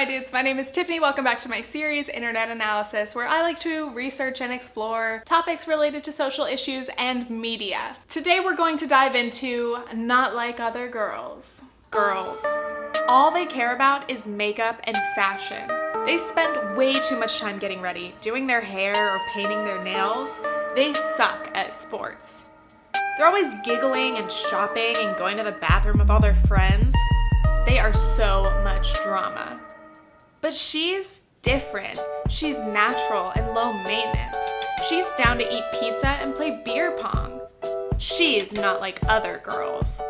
dudes, my name is Tiffany. Welcome back to my series, Internet Analysis, where I like to research and explore topics related to social issues and media. Today we're going to dive into Not Like Other Girls. Girls. All they care about is makeup and fashion. They spend way too much time getting ready, doing their hair or painting their nails. They suck at sports. They're always giggling and shopping and going to the bathroom with all their friends. They are so much drama. But she's different. She's natural and low maintenance. She's down to eat pizza and play beer pong. She's not like other girls.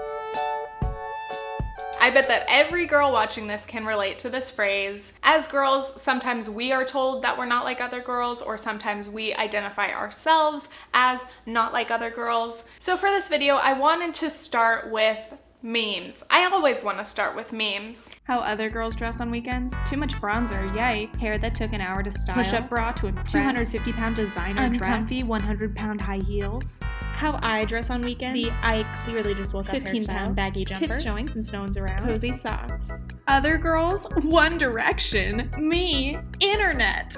I bet that every girl watching this can relate to this phrase. As girls, sometimes we are told that we're not like other girls, or sometimes we identify ourselves as not like other girls. So for this video, I wanted to start with memes. I always want to start with memes. How other girls dress on weekends? Too much bronzer, yikes. Hair that took an hour to style. Push-up bra to impress. 250-pound designer dress. Uncomfy 100-pound high heels. How I dress on weekends? The I clearly just woke up 15-pound baggy jumper. Tits showing since no one's around. Cozy socks. Other girls? One Direction. Me? Internet.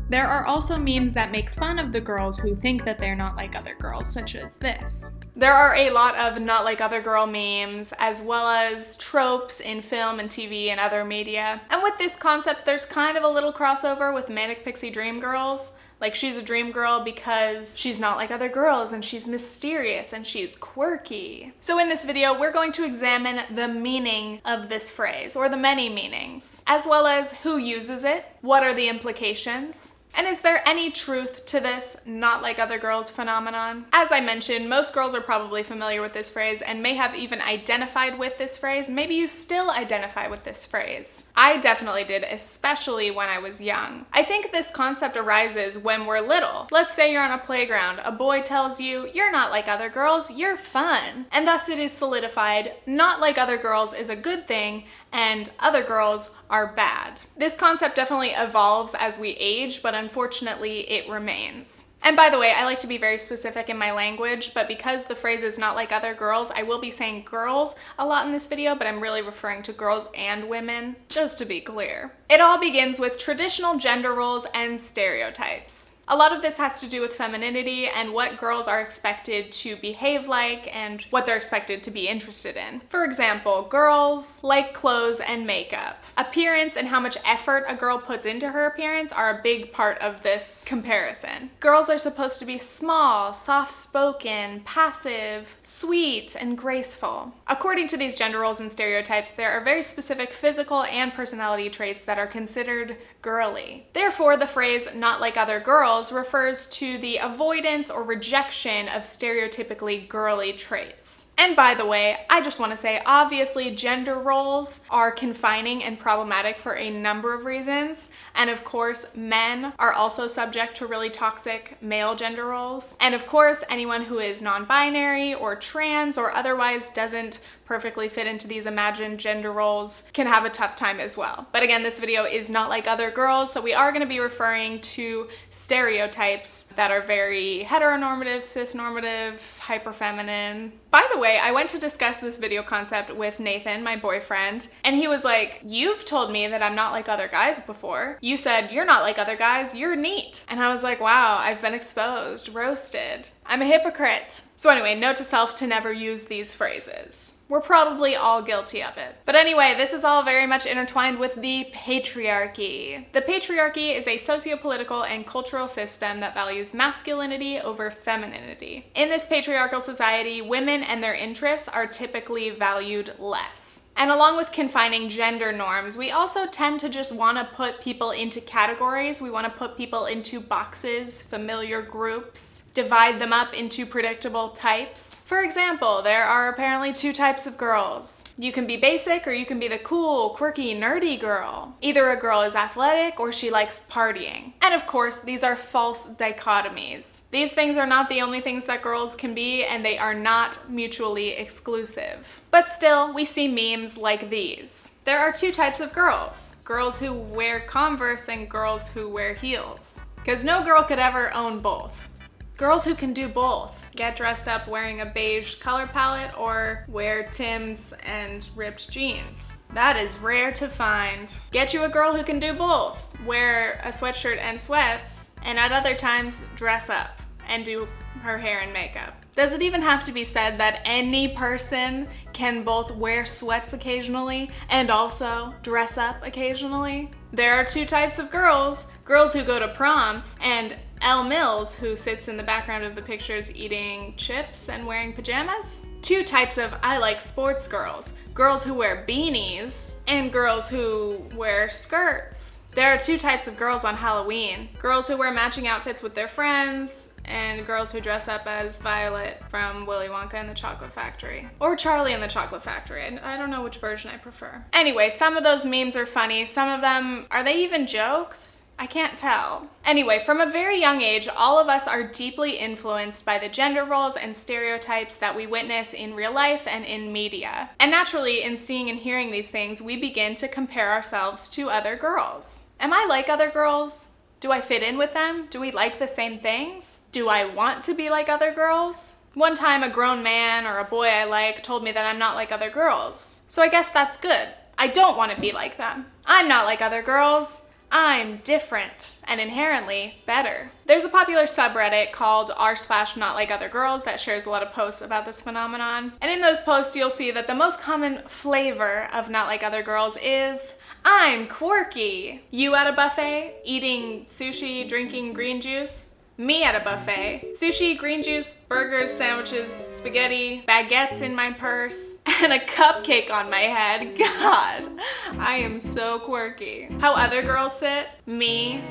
There are also memes that make fun of the girls who think that they're not like other girls, such as this. There are a lot of not like other girl memes, as well as tropes in film and TV and other media. And with this concept, there's kind of a little crossover with Manic Pixie Dream Girls. Like, she's a dream girl because she's not like other girls and she's mysterious and she's quirky. So in this video, we're going to examine the meaning of this phrase, or the many meanings, as well as who uses it, what are the implications, and is there any truth to this not like other girls phenomenon? As I mentioned, most girls are probably familiar with this phrase and may have even identified with this phrase. Maybe you still identify with this phrase. I definitely did, especially when I was young. I think this concept arises when we're little. Let's say you're on a playground. A boy tells you, "You're not like other girls, you're fun." And thus it is solidified, not like other girls is a good thing and other girls are bad. This concept definitely evolves as we age, but unfortunately it remains. And by the way, I like to be very specific in my language, but because the phrase is not like other girls, I will be saying girls a lot in this video, but I'm really referring to girls and women, just to be clear. It all begins with traditional gender roles and stereotypes. A lot of this has to do with femininity and what girls are expected to behave like and what they're expected to be interested in. For example, girls like clothes and makeup. Appearance and how much effort a girl puts into her appearance are a big part of this comparison. Girls are supposed to be small, soft-spoken, passive, sweet, and graceful. According to these gender roles and stereotypes, there are very specific physical and personality traits that are considered girly. Therefore, the phrase "not like other girls" refers to the avoidance or rejection of stereotypically girly traits. And by the way, I just want to say, obviously gender roles are confining and problematic for a number of reasons. And of course, men are also subject to really toxic male gender roles. And of course, anyone who is non-binary or trans or otherwise doesn't perfectly fit into these imagined gender roles can have a tough time as well. But again, this video is not like other girls, so we are going to be referring to stereotypes that are very heteronormative, cisnormative, hyperfeminine. By the way, I went to discuss this video concept with Nathan, my boyfriend, and he was like, "You've told me that I'm not like other guys before. You said you're not like other guys, you're neat." And I was like, wow, I've been exposed, roasted. I'm a hypocrite. So anyway, note to self to never use these phrases. We're probably all guilty of it. But anyway, this is all very much intertwined with the patriarchy. The patriarchy is a socio-political and cultural system that values masculinity over femininity. In this patriarchal society, women and their interests are typically valued less. And along with confining gender norms, we also tend to just want to put people into categories. We want to put people into boxes, familiar groups, divide them up into predictable types. For example, there are apparently two types of girls. You can be basic or you can be the cool, quirky, nerdy girl. Either a girl is athletic or she likes partying. And of course, these are false dichotomies. These things are not the only things that girls can be, and they are not mutually exclusive. But still, we see memes like these. There are two types of girls. Girls who wear Converse and girls who wear heels. Because no girl could ever own both. Girls who can do both. Get dressed up wearing a beige color palette or wear Timbs and ripped jeans. That is rare to find. Get you a girl who can do both. Wear a sweatshirt and sweats, and at other times, dress up and do her hair and makeup. Does it even have to be said that any person can both wear sweats occasionally and also dress up occasionally? There are two types of girls. Girls who go to prom and Elle Mills, who sits in the background of the pictures eating chips and wearing pajamas. Two types of I like sports girls. Girls who wear beanies and girls who wear skirts. There are two types of girls on Halloween. Girls who wear matching outfits with their friends and girls who dress up as Violet from Willy Wonka and the Chocolate Factory. Or Charlie and the Chocolate Factory. I don't know which version I prefer. Anyway, some of those memes are funny. Some of them, are they even jokes? I can't tell. Anyway, from a very young age, all of us are deeply influenced by the gender roles and stereotypes that we witness in real life and in media. And naturally, in seeing and hearing these things, we begin to compare ourselves to other girls. Am I like other girls? Do I fit in with them? Do we like the same things? Do I want to be like other girls? One time a grown man or a boy I like told me that I'm not like other girls. So I guess that's good. I don't want to be like them. I'm not like other girls. I'm different and inherently better. There's a popular subreddit called r/notlikeothergirls that shares a lot of posts about this phenomenon. And in those posts, you'll see that the most common flavor of not like other girls is, I'm quirky. You at a buffet, eating sushi, drinking green juice. Me at a buffet. Sushi, green juice, burgers, sandwiches, spaghetti, baguettes in my purse, and a cupcake on my head. God, I am so quirky. How other girls sit? Me.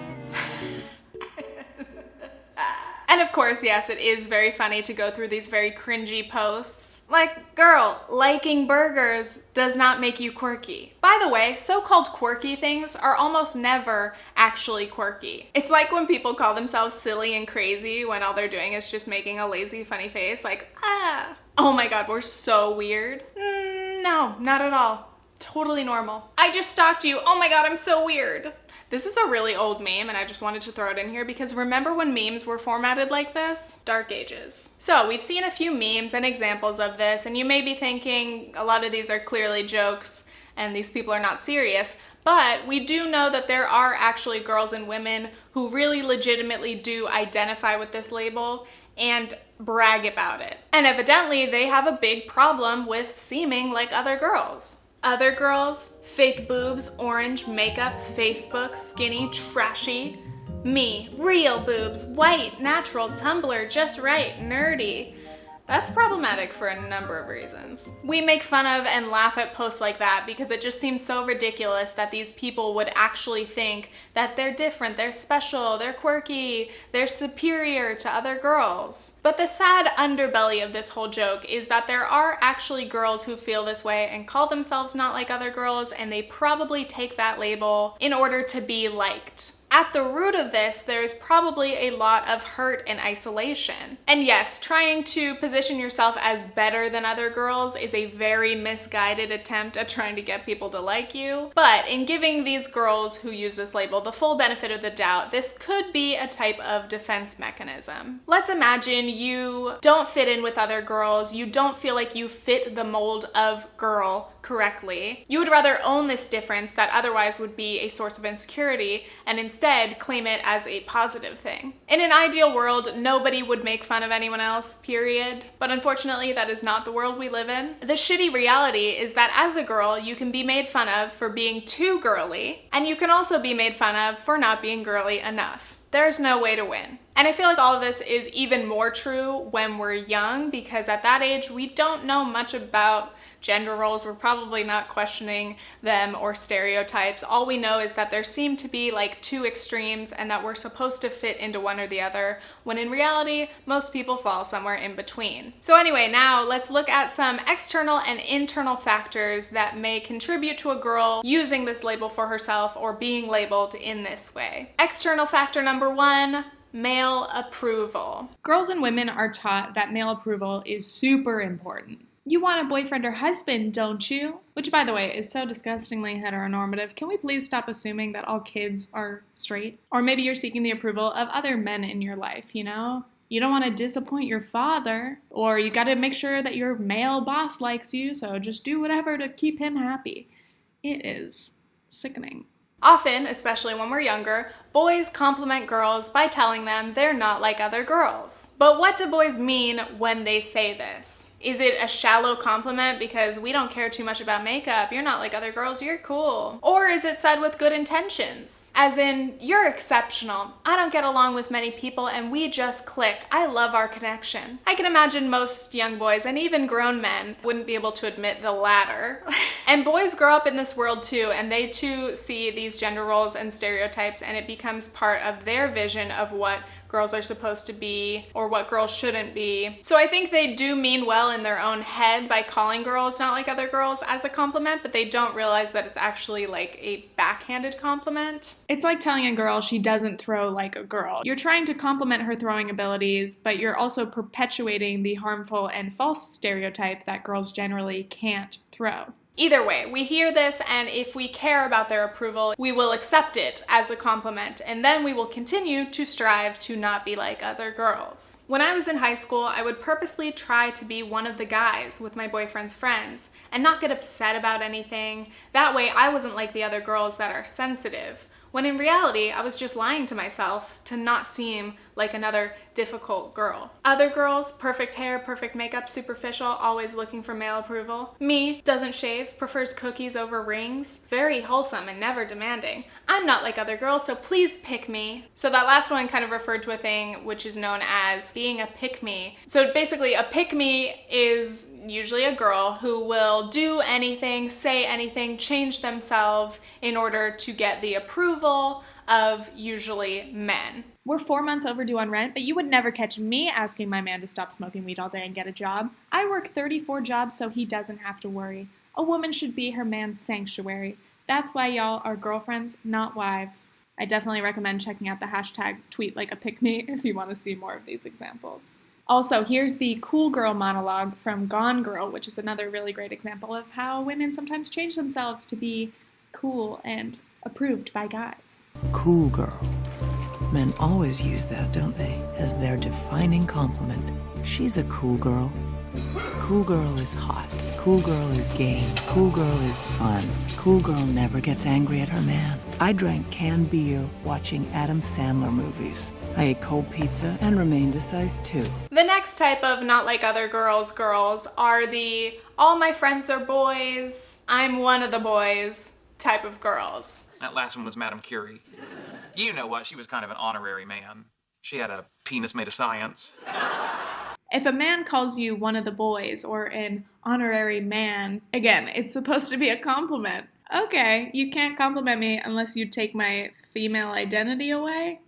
And of course, yes, it is very funny to go through these very cringy posts. Like, girl, liking burgers does not make you quirky. By the way, so-called quirky things are almost never actually quirky. It's like when people call themselves silly and crazy when all they're doing is just making a lazy, funny face, like, ah. Oh my god, we're so weird. No, not at all. Totally normal. I just stalked you. Oh my god, I'm so weird. This is a really old meme and I just wanted to throw it in here because remember when memes were formatted like this? Dark ages. So we've seen a few memes and examples of this and you may be thinking a lot of these are clearly jokes and these people are not serious, but we do know that there are actually girls and women who really legitimately do identify with this label and brag about it. And evidently they have a big problem with seeming like other girls. Other girls, fake boobs, orange, makeup, Facebook, skinny, trashy. Me, real boobs, white, natural, Tumblr, just right, nerdy. That's problematic for a number of reasons. We make fun of and laugh at posts like that because it just seems so ridiculous that these people would actually think that they're different, they're special, they're quirky, they're superior to other girls. But the sad underbelly of this whole joke is that there are actually girls who feel this way and call themselves not like other girls, and they probably take that label in order to be liked. At the root of this, there's probably a lot of hurt and isolation. And yes, trying to position yourself as better than other girls is a very misguided attempt at trying to get people to like you. But in giving these girls who use this label the full benefit of the doubt, this could be a type of defense mechanism. Let's imagine you don't fit in with other girls, you don't feel like you fit the mold of girl correctly. You would rather own this difference that otherwise would be a source of insecurity and instead claim it as a positive thing. In an ideal world, nobody would make fun of anyone else, period. But unfortunately, that is not the world we live in. The shitty reality is that as a girl, you can be made fun of for being too girly, and you can also be made fun of for not being girly enough. There's no way to win. And I feel like all of this is even more true when we're young, because at that age, we don't know much about gender roles. We're probably not questioning them or stereotypes. All we know is that there seem to be like two extremes and that we're supposed to fit into one or the other, when in reality, most people fall somewhere in between. So anyway, now let's look at some external and internal factors that may contribute to a girl using this label for herself or being labeled in this way. External factor number one, male approval. Girls and women are taught that male approval is super important. You want a boyfriend or husband, don't you? Which, by the way, is so disgustingly heteronormative. Can we please stop assuming that all kids are straight? Or maybe you're seeking the approval of other men in your life, you know? You don't want to disappoint your father, or you got to make sure that your male boss likes you, so just do whatever to keep him happy. It is sickening. Often, especially when we're younger, boys compliment girls by telling them they're not like other girls. But what do boys mean when they say this? Is it a shallow compliment because we don't care too much about makeup, you're not like other girls, you're cool? Or is it said with good intentions? As in, you're exceptional, I don't get along with many people and we just click, I love our connection. I can imagine most young boys and even grown men wouldn't be able to admit the latter. And boys grow up in this world too, and they too see these gender roles and stereotypes, and it becomes part of their vision of what girls are supposed to be or what girls shouldn't be. So I think they do mean well in their own head by calling girls not like other girls as a compliment, but they don't realize that it's actually like a backhanded compliment. It's like telling a girl she doesn't throw like a girl. You're trying to compliment her throwing abilities, but you're also perpetuating the harmful and false stereotype that girls generally can't throw. Either way, we hear this, and if we care about their approval, we will accept it as a compliment, and then we will continue to strive to not be like other girls. When I was in high school, I would purposely try to be one of the guys with my boyfriend's friends and not get upset about anything. That way, I wasn't like the other girls that are sensitive, when in reality, I was just lying to myself to not seem like another difficult girl. Other girls, perfect hair, perfect makeup, superficial, always looking for male approval. Me, doesn't shave, prefers cookies over rings, very wholesome and never demanding. I'm not like other girls, so please pick me. So that last one kind of referred to a thing which is known as being a pick-me. So basically, a pick-me is usually a girl who will do anything, say anything, change themselves in order to get the approval of usually men. We're 4 months overdue on rent, but you would never catch me asking my man to stop smoking weed all day and get a job. I work 34 jobs so he doesn't have to worry. A woman should be her man's sanctuary. That's why y'all are girlfriends, not wives. I definitely recommend checking out the hashtag #tweetlikeapicme if you want to see more of these examples. Also, here's the cool girl monologue from Gone Girl, which is another really great example of how women sometimes change themselves to be cool and approved by guys. Cool girl. Men always use that, don't they, as their defining compliment. She's a cool girl. Cool girl is hot. Cool girl is game. Cool girl is fun. Cool girl never gets angry at her man. I drank canned beer watching Adam Sandler movies. I ate cold pizza and remained a size 2. The next type of not like other girls are the all my friends are boys, I'm one of the boys type of girls. That last one was Madame Curie. You know what, she was kind of an honorary man. She had a penis made of science. If a man calls you one of the boys or an honorary man, again, it's supposed to be a compliment. Okay, you can't compliment me unless you take my female identity away.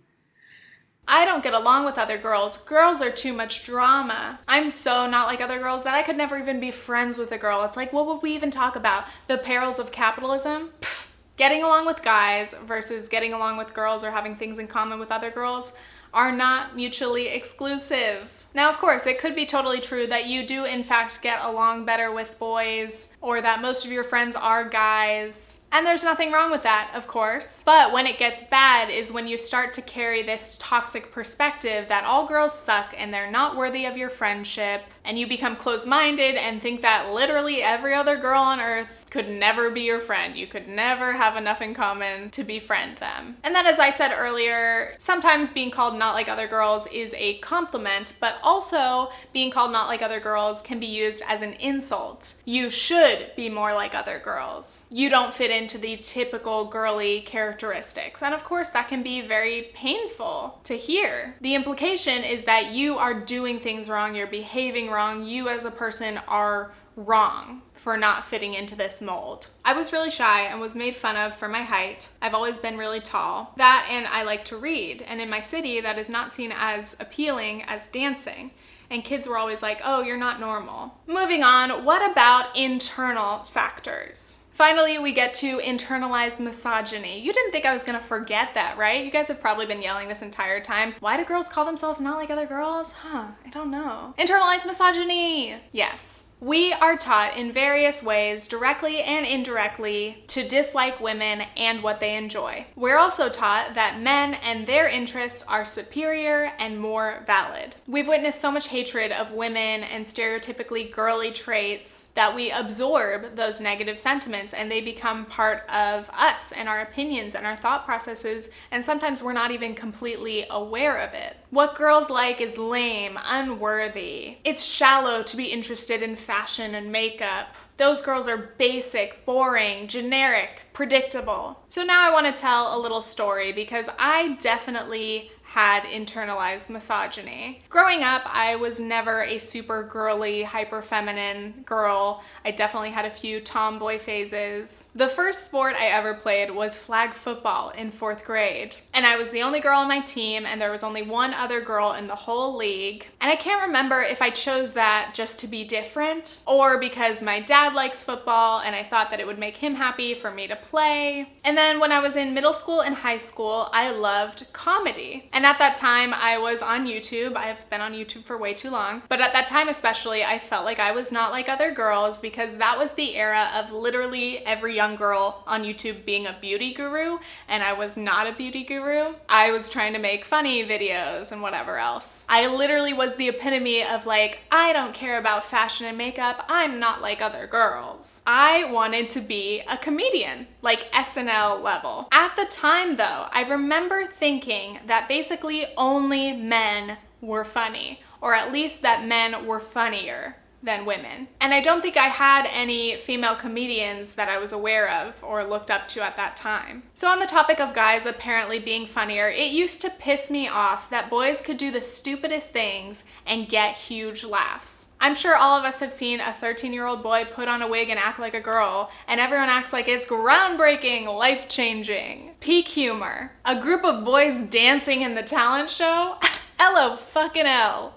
I don't get along with other girls. Girls are too much drama. I'm so not like other girls that I could never even be friends with a girl. It's like, what would we even talk about? The perils of capitalism? Pfft. Getting along with guys versus getting along with girls or having things in common with other girls are not mutually exclusive. Now, of course, it could be totally true that you do in fact get along better with boys, or that most of your friends are guys. And there's nothing wrong with that, of course. But when it gets bad is when you start to carry this toxic perspective that all girls suck and they're not worthy of your friendship, and you become closed-minded and think that literally every other girl on earth could never be your friend. You could never have enough in common to befriend them. And then, as I said earlier, sometimes being called not like other girls is a compliment, but also being called not like other girls can be used as an insult. You should be more like other girls. You don't fit into the typical girly characteristics. And of course, that can be very painful to hear. The implication is that you are doing things wrong, you're behaving wrong, you as a person are wrong for not fitting into this mold. I was really shy and was made fun of for my height. I've always been really tall. That, and I like to read. And in my city, that is not seen as appealing as dancing. And kids were always like, oh, you're not normal. Moving on, what about internal factors? Finally, we get to internalized misogyny. You didn't think I was gonna forget that, right? You guys have probably been yelling this entire time. Why do girls call themselves not like other girls? I don't know. Internalized misogyny! Yes. We are taught in various ways, directly and indirectly, to dislike women and what they enjoy. We're also taught that men and their interests are superior and more valid. We've witnessed so much hatred of women and stereotypically girly traits that we absorb those negative sentiments and they become part of us and our opinions and our thought processes, and sometimes we're not even completely aware of it. What girls like is lame, unworthy. It's shallow to be interested in fashion and makeup. Those girls are basic, boring, generic, predictable. So now I want to tell a little story because I definitely had internalized misogyny. Growing up, I was never a super girly, hyper feminine girl. I definitely had a few tomboy phases. The first sport I ever played was flag football in 4th grade. And I was the only girl on my team, and there was only one other girl in the whole league. And I can't remember if I chose that just to be different or because my dad likes football and I thought that it would make him happy for me to play. And then when I was in middle school and high school, I loved comedy. And at that time, I was on YouTube. I've been on YouTube for way too long. But at that time especially, I felt like I was not like other girls because that was the era of literally every young girl on YouTube being a beauty guru, and I was not a beauty guru. I was trying to make funny videos and whatever else. I literally was the epitome of like, I don't care about fashion and makeup. I'm not like other girls. I wanted to be a comedian, like SNL level. At the time though, I remember thinking that basically only men were funny, or at least that men were funnier than women. And I don't think I had any female comedians that I was aware of or looked up to at that time. So on the topic of guys apparently being funnier, it used to piss me off that boys could do the stupidest things and get huge laughs. I'm sure all of us have seen a 13-year-old boy put on a wig and act like a girl, and everyone acts like it's groundbreaking, life-changing. Peak humor. A group of boys dancing in the talent show? LOL.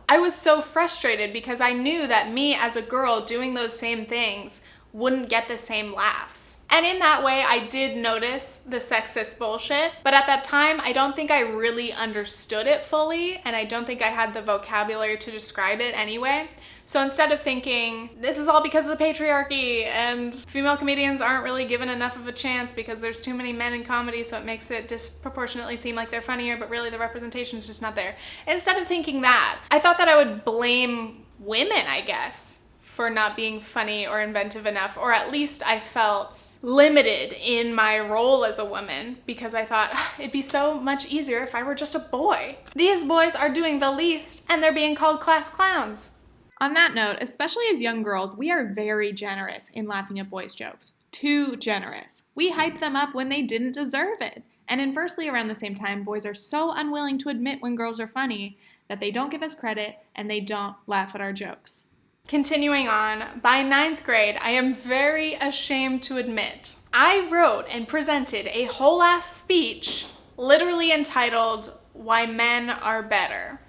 I was so frustrated because I knew that me as a girl doing those same things wouldn't get the same laughs. And in that way, I did notice the sexist bullshit, but at that time, I don't think I really understood it fully, and I don't think I had the vocabulary to describe it anyway. So instead of thinking, this is all because of the patriarchy, and female comedians aren't really given enough of a chance because there's too many men in comedy, so it makes it disproportionately seem like they're funnier, but really the representation is just not there. Instead of thinking that, I thought that I would blame women, I guess, for not being funny or inventive enough, or at least I felt limited in my role as a woman because I thought it'd be so much easier if I were just a boy. These boys are doing the least and they're being called class clowns. On that note, especially as young girls, we are very generous in laughing at boys' jokes. Too generous. We hype them up when they didn't deserve it. And inversely, around the same time, boys are so unwilling to admit when girls are funny that they don't give us credit and they don't laugh at our jokes. Continuing on, by 9th grade, I am very ashamed to admit, I wrote and presented a whole ass speech literally entitled, "Why Men Are Better."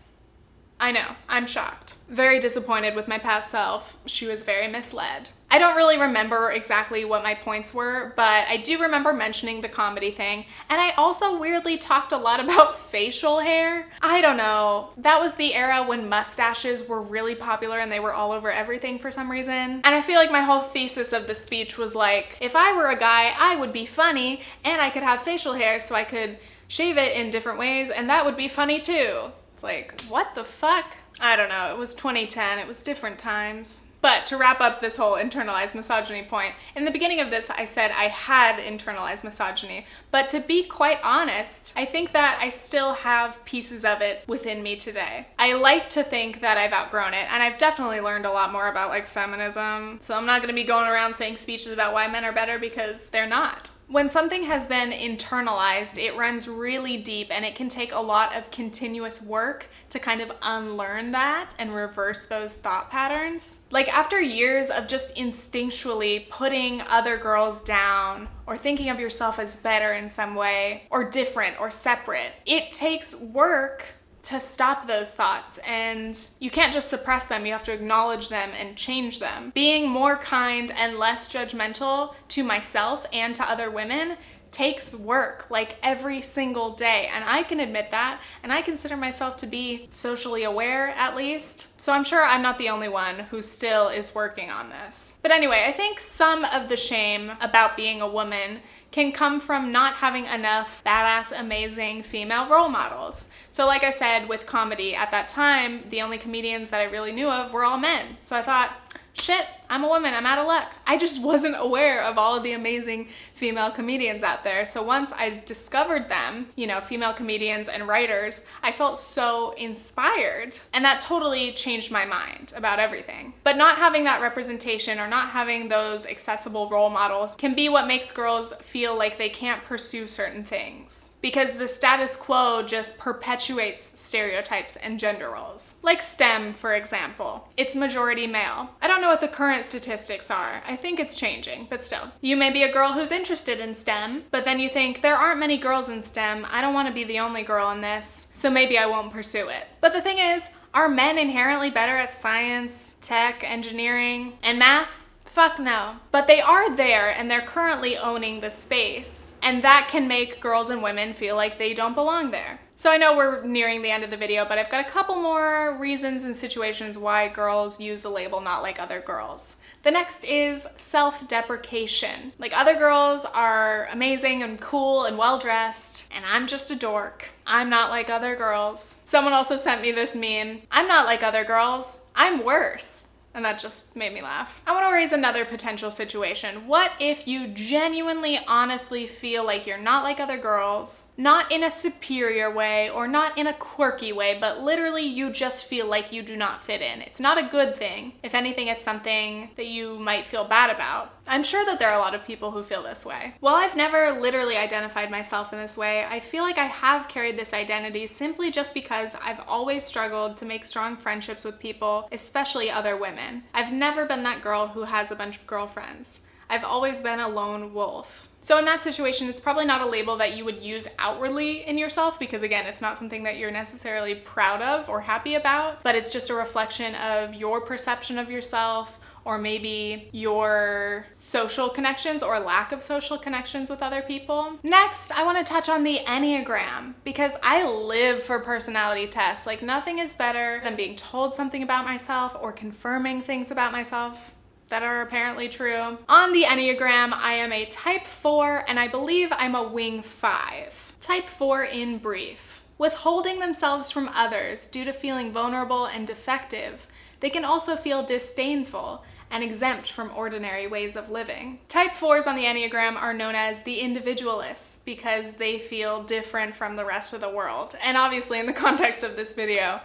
I know, I'm shocked. Very disappointed with my past self. She was very misled. I don't really remember exactly what my points were, but I do remember mentioning the comedy thing, and I also weirdly talked a lot about facial hair. I don't know. That was the era when mustaches were really popular and they were all over everything for some reason. And I feel like my whole thesis of the speech was like, if I were a guy, I would be funny, and I could have facial hair so I could shave it in different ways, and that would be funny too. Like, what the fuck? I don't know, it was 2010, it was different times. But to wrap up this whole internalized misogyny point, in the beginning of this I said I had internalized misogyny, but to be quite honest, I think that I still have pieces of it within me today. I like to think that I've outgrown it, and I've definitely learned a lot more about like feminism, so I'm not gonna be going around saying speeches about why men are better because they're not. When something has been internalized, it runs really deep and it can take a lot of continuous work to kind of unlearn that and reverse those thought patterns. Like after years of just instinctually putting other girls down or thinking of yourself as better in some way or different or separate, it takes work to stop those thoughts, and you can't just suppress them, you have to acknowledge them and change them. Being more kind and less judgmental to myself and to other women takes work like every single day, and I can admit that, and I consider myself to be socially aware at least. So I'm sure I'm not the only one who still is working on this. But anyway, I think some of the shame about being a woman can come from not having enough badass, amazing female role models. So like I said, with comedy at that time, the only comedians that I really knew of were all men. So I thought, shit, I'm a woman, I'm out of luck. I just wasn't aware of all of the amazing female comedians out there. So once I discovered them, you know, female comedians and writers, I felt so inspired. And that totally changed my mind about everything. But not having that representation or not having those accessible role models can be what makes girls feel like they can't pursue certain things, because the status quo just perpetuates stereotypes and gender roles. Like STEM, for example. It's majority male. I don't know what the current statistics are. I think it's changing, but still. You may be a girl who's interested in STEM, but then you think, there aren't many girls in STEM. I don't want to be the only girl in this, so maybe I won't pursue it. But the thing is, are men inherently better at science, tech, engineering, and math? Fuck no. But they are there, and they're currently owning the space. And that can make girls and women feel like they don't belong there. So I know we're nearing the end of the video, but I've got a couple more reasons and situations why girls use the label not like other girls. The next is self-deprecation. Like, other girls are amazing and cool and well-dressed, and I'm just a dork. I'm not like other girls. Someone also sent me this meme. I'm not like other girls. I'm worse. And that just made me laugh. I want to raise another potential situation. What if you genuinely, honestly feel like you're not like other girls, not in a superior way or not in a quirky way, but literally you just feel like you do not fit in? It's not a good thing. If anything, it's something that you might feel bad about. I'm sure that there are a lot of people who feel this way. While I've never literally identified myself in this way, I feel like I have carried this identity simply just because I've always struggled to make strong friendships with people, especially other women. I've never been that girl who has a bunch of girlfriends. I've always been a lone wolf. So in that situation, it's probably not a label that you would use outwardly in yourself, because again, it's not something that you're necessarily proud of or happy about, but it's just a reflection of your perception of yourself, or maybe your social connections or lack of social connections with other people. Next, I want to touch on the enneagram, because I live for personality tests. Like, nothing is better than being told something about myself or confirming things about myself that are apparently true. On the enneagram, I am a type 4, and I believe I'm a wing 5. Type 4 in brief. Withholding themselves from others due to feeling vulnerable and defective, they can also feel disdainful and exempt from ordinary ways of living. Type 4s on the Enneagram are known as the individualists because they feel different from the rest of the world. And obviously, in the context of this video,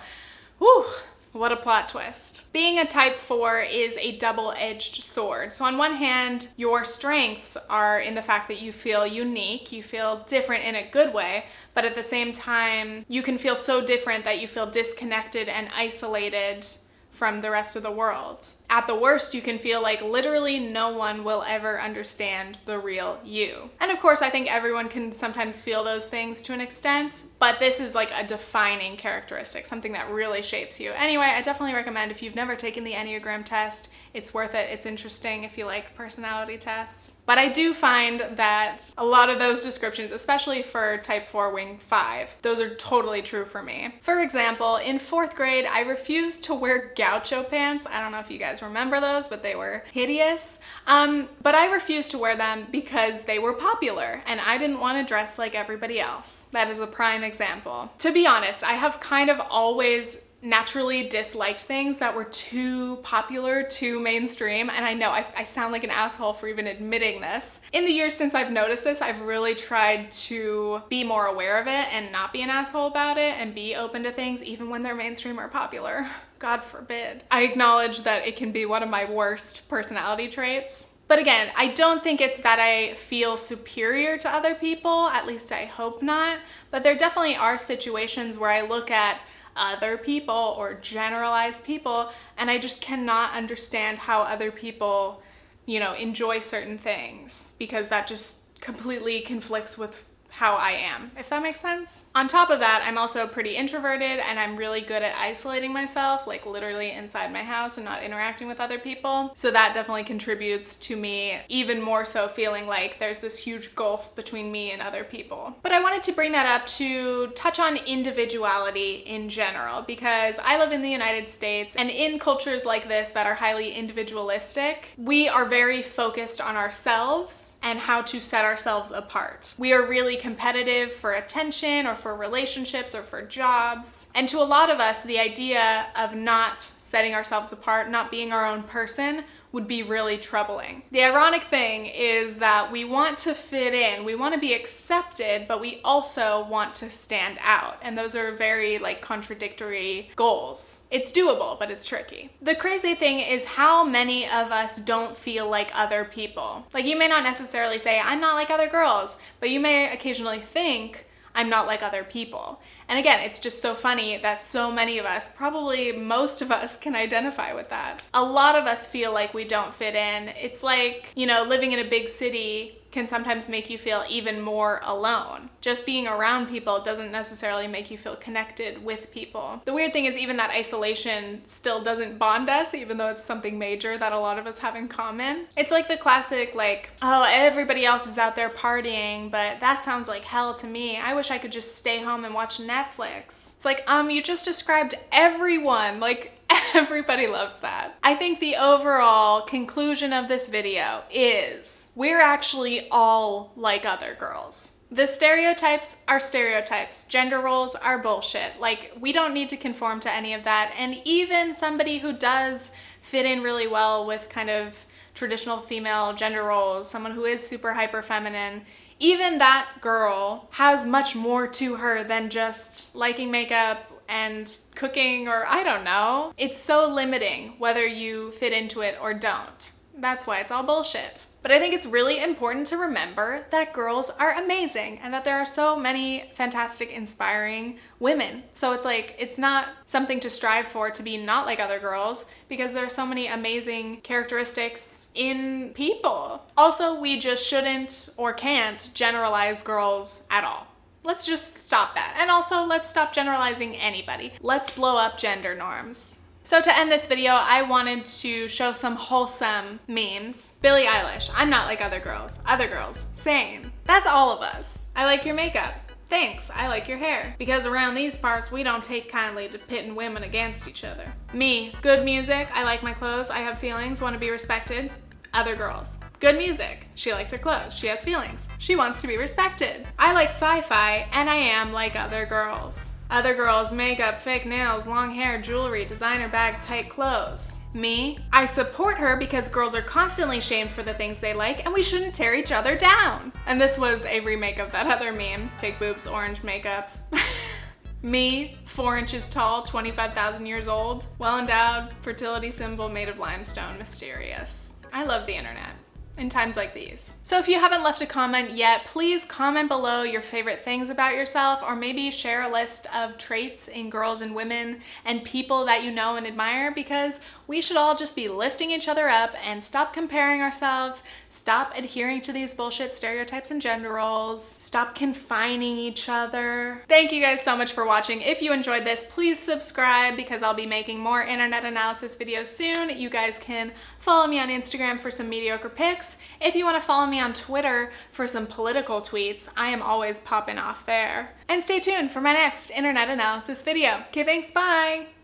whew, what a plot twist. Being a type 4 is a double-edged sword. So on one hand, your strengths are in the fact that you feel unique, you feel different in a good way, but at the same time, you can feel so different that you feel disconnected and isolated from the rest of the world. At the worst, you can feel like literally no one will ever understand the real you. And of course, I think everyone can sometimes feel those things to an extent, but this is like a defining characteristic, something that really shapes you. Anyway, I definitely recommend, if you've never taken the Enneagram test, it's worth it. It's interesting if you like personality tests. But I do find that a lot of those descriptions, especially for type 4 wing 5, those are totally true for me. For example, in 4th grade, I refused to wear gaucho pants. I don't know if you guys remember those, but they were hideous. But I refused to wear them because they were popular and I didn't want to dress like everybody else. That is a prime example. To be honest, I have kind of always naturally disliked things that were too popular, too mainstream, and I know I sound like an asshole for even admitting this. In the years since I've noticed this, I've really tried to be more aware of it and not be an asshole about it and be open to things even when they're mainstream or popular. God forbid. I acknowledge that it can be one of my worst personality traits. But again, I don't think it's that I feel superior to other people, at least I hope not, but there definitely are situations where I look at other people or generalized people and I just cannot understand how other people, you know, enjoy certain things, because that just completely conflicts with how I am, if that makes sense. On top of that, I'm also pretty introverted and I'm really good at isolating myself, like literally inside my house and not interacting with other people. So that definitely contributes to me even more so feeling like there's this huge gulf between me and other people. But I wanted to bring that up to touch on individuality in general, because I live in the United States, and in cultures like this that are highly individualistic, we are very focused on ourselves and how to set ourselves apart. We are really competitive for attention or for relationships or for jobs. And to a lot of us, the idea of not setting ourselves apart, not being our own person, would be really troubling. The ironic thing is that we want to fit in, we want to be accepted, but we also want to stand out. And those are very like contradictory goals. It's doable, but it's tricky. The crazy thing is how many of us don't feel like other people. Like, you may not necessarily say, I'm not like other girls, but you may occasionally think, I'm not like other people. And again, it's just so funny that so many of us, probably most of us, can identify with that. A lot of us feel like we don't fit in. It's like, you know, living in a big city can sometimes make you feel even more alone. Just being around people doesn't necessarily make you feel connected with people. The weird thing is even that isolation still doesn't bond us, even though it's something major that a lot of us have in common. It's like the classic, like, oh, everybody else is out there partying, but that sounds like hell to me. I wish I could just stay home and watch Netflix. It's like, you just described everyone. Like, everybody loves that. I think the overall conclusion of this video is we're actually all like other girls. The stereotypes are stereotypes. Gender roles are bullshit. Like, we don't need to conform to any of that. And even somebody who does fit in really well with kind of traditional female gender roles, someone who is super hyper feminine, even that girl has much more to her than just liking makeup and cooking, or I don't know. It's so limiting whether you fit into it or don't. That's why it's all bullshit. But I think it's really important to remember that girls are amazing and that there are so many fantastic, inspiring women. So it's like, it's not something to strive for to be not like other girls, because there are so many amazing characteristics in people. Also, we just shouldn't or can't generalize girls at all. Let's just stop that. And also, let's stop generalizing anybody. Let's blow up gender norms. So to end this video, I wanted to show some wholesome memes. Billie Eilish, I'm not like other girls. Other girls, same. That's all of us. I like your makeup. Thanks, I like your hair. Because around these parts, we don't take kindly to pitting women against each other. Me, good music, I like my clothes, I have feelings, want to be respected. Other girls. Good music. She likes her clothes. She has feelings. She wants to be respected. I like sci-fi, and I am like other girls. Other girls, makeup, fake nails, long hair, jewelry, designer bag, tight clothes. Me, I support her because girls are constantly shamed for the things they like, and we shouldn't tear each other down. And this was a remake of that other meme. Fake boobs, orange makeup. Me, 4 inches tall, 25,000 years old, well-endowed, fertility symbol made of limestone, mysterious. I love the internet in times like these. So if you haven't left a comment yet, please comment below your favorite things about yourself, or maybe share a list of traits in girls and women and people that you know and admire, because we should all just be lifting each other up and stop comparing ourselves, stop adhering to these bullshit stereotypes and gender roles, stop confining each other. Thank you guys so much for watching. If you enjoyed this, please subscribe, because I'll be making more internet analysis videos soon. You guys can follow me on Instagram for some mediocre pics. If you want to follow me on Twitter for some political tweets, I am always popping off there. And stay tuned for my next internet analysis video. Okay, thanks, bye!